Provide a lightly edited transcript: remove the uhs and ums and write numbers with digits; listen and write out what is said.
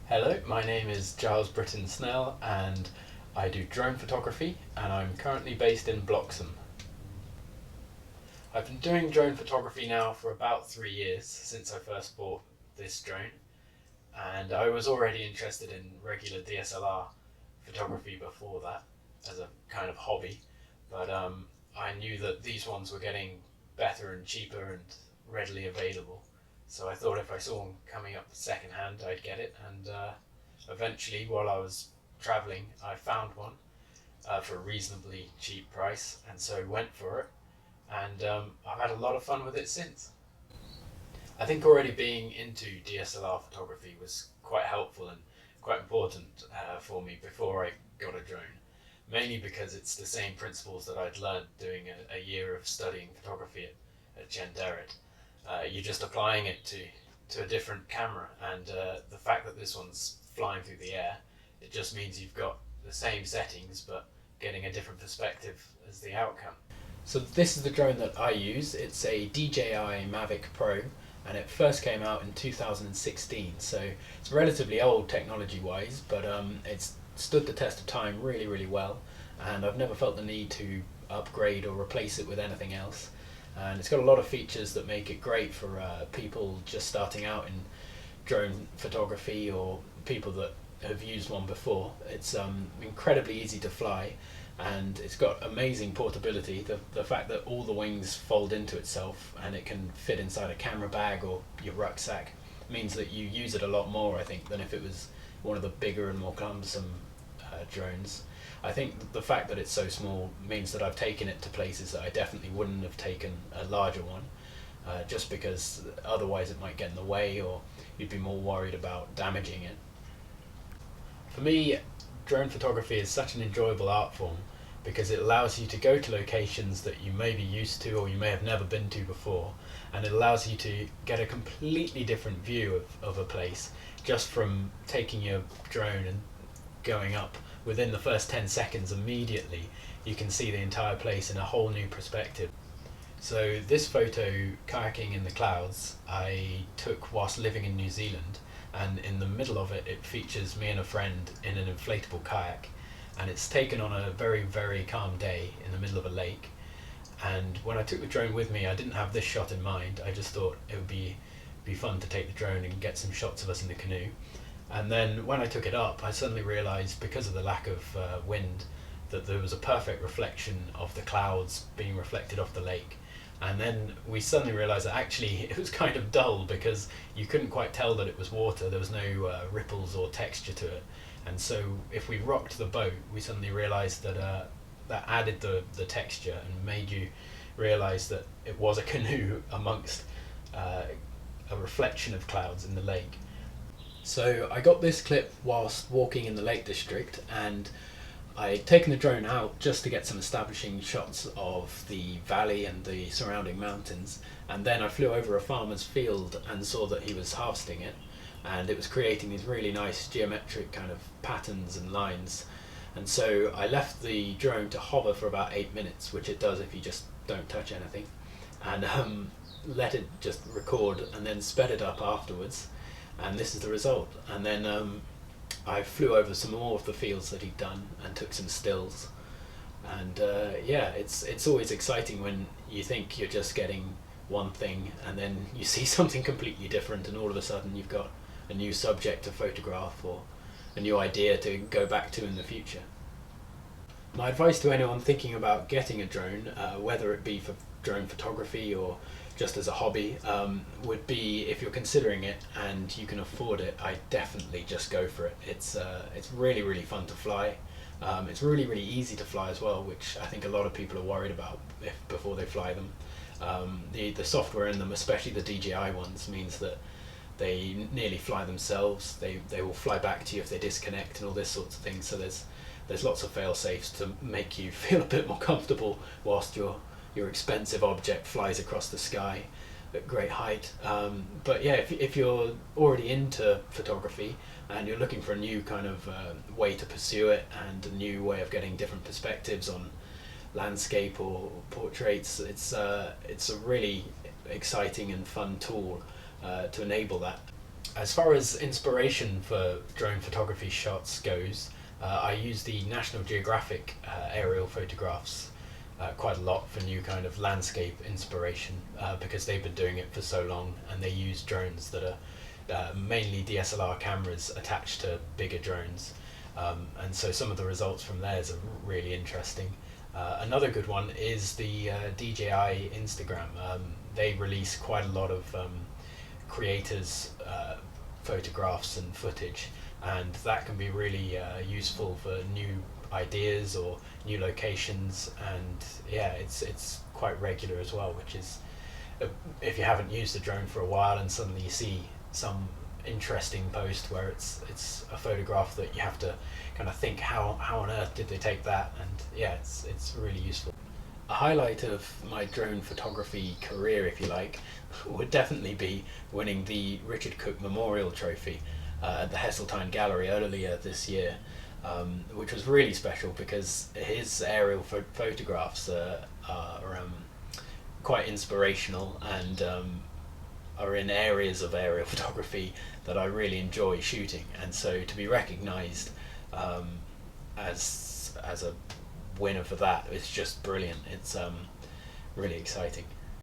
Hello, my name is Giles Brittin-Snell and I do drone photography and I'm currently based in Bloxham. I've been doing drone photography now for about 3 years since I first bought this drone, and I was already interested in regular DSLR photography before that as a kind of hobby, but I knew that these ones were getting better and cheaper and readily available. So I thought if I saw one coming up second hand, I'd get it. And eventually, while I was traveling, I found one for a reasonably cheap price, and so went for it. And I've had a lot of fun with it since. I think already being into DSLR photography was quite helpful and quite important for me before I got a drone. Mainly because it's the same principles that I'd learned doing a year of studying photography at Genderit. You're just applying it to a different camera, and the fact that this one's flying through the air, it just means you've got the same settings but getting a different perspective as the outcome. So this is the drone that I use. It's a DJI Mavic Pro, and it first came out in 2016, so it's relatively old technology wise, but it's stood the test of time really well, and I've never felt the need to upgrade or replace it with anything else. And it's got a lot of features that make it great for people just starting out in drone photography or people that have used one before. It's incredibly easy to fly, and it's got amazing portability. The fact that all the wings fold into itself and it can fit inside a camera bag or your rucksack means that you use it a lot more, I think, than if it was one of the bigger and more cumbersome drones. I think the fact that it's so small means that I've taken it to places that I definitely wouldn't have taken a larger one, just because otherwise it might get in the way or you'd be more worried about damaging it. For me, drone photography is such an enjoyable art form because it allows you to go to locations that you may be used to or you may have never been to before, and it allows you to get a completely different view of a place just from taking your drone and going up. Within the first 10 seconds immediately you can see the entire place in a whole new perspective. So this photo, kayaking in the clouds, I took whilst living in New Zealand, and in the middle of it it features me and a friend in an inflatable kayak, and it's taken on a very calm day in the middle of a lake. And when I took the drone with me, I didn't have this shot in mind. I just thought it would be fun to take the drone and get some shots of us in the canoe. And then when I took it up, I suddenly realised, because of the lack of wind, that there was a perfect reflection of the clouds being reflected off the lake. And then we suddenly realised that actually it was kind of dull because you couldn't quite tell that it was water. There was no ripples or texture to it. And so if we rocked the boat, we suddenly realised that that added the texture and made you realise that it was a canoe amongst a reflection of clouds in the lake. So I got this clip whilst walking in the Lake District, and I'd taken the drone out just to get some establishing shots of the valley and the surrounding mountains, and then I flew over a farmer's field and saw that he was harvesting it, and it was creating these really nice geometric kind of patterns and lines. And so I left the drone to hover for about 8 minutes, which it does if you just don't touch anything, and let it just record, and then sped it up afterwards. And this is the result. And then I flew over some more of the fields that he'd done and took some stills. And yeah, it's always exciting when you think you're just getting one thing and then you see something completely different, and all of a sudden you've got a new subject to photograph or a new idea to go back to in the future. My advice to anyone thinking about getting a drone, whether it be for drone photography or just as a hobby, would be, if you're considering it and you can afford it, I definitely just go for it. It's really fun to fly. It's really easy to fly as well, which I think a lot of people are worried about before they fly them. The software in them, especially the DJI ones, means that they nearly fly themselves. They will fly back to you if they disconnect and all this sorts of things. So there's lots of fail safes to make you feel a bit more comfortable whilst your expensive object flies across the sky at great height. But yeah, if you're already into photography and you're looking for a new kind of way to pursue it and a new way of getting different perspectives on landscape or portraits, it's a really exciting and fun tool to enable that. As far as inspiration for drone photography shots goes, I use the National Geographic aerial photographs quite a lot for new kind of landscape inspiration, because they've been doing it for so long, and they use drones that are mainly DSLR cameras attached to bigger drones. And so some of the results from theirs are really interesting. Another good one is the DJI Instagram. They release quite a lot of creators' photographs and footage, and that can be really useful for new ideas or new locations. And yeah, it's quite regular as well, which is, if you haven't used a drone for a while and suddenly you see some interesting post where it's a photograph that you have to kind of think, how on earth did they take that? And yeah, it's really useful. A highlight of my drone photography career, if you like, would definitely be winning the Richard Cook Memorial Trophy at the Heseltine Gallery earlier this year, which was really special because his aerial photographs are quite inspirational, and are in areas of aerial photography that I really enjoy shooting. And so to be recognised as a winner for that is just brilliant. It's really exciting.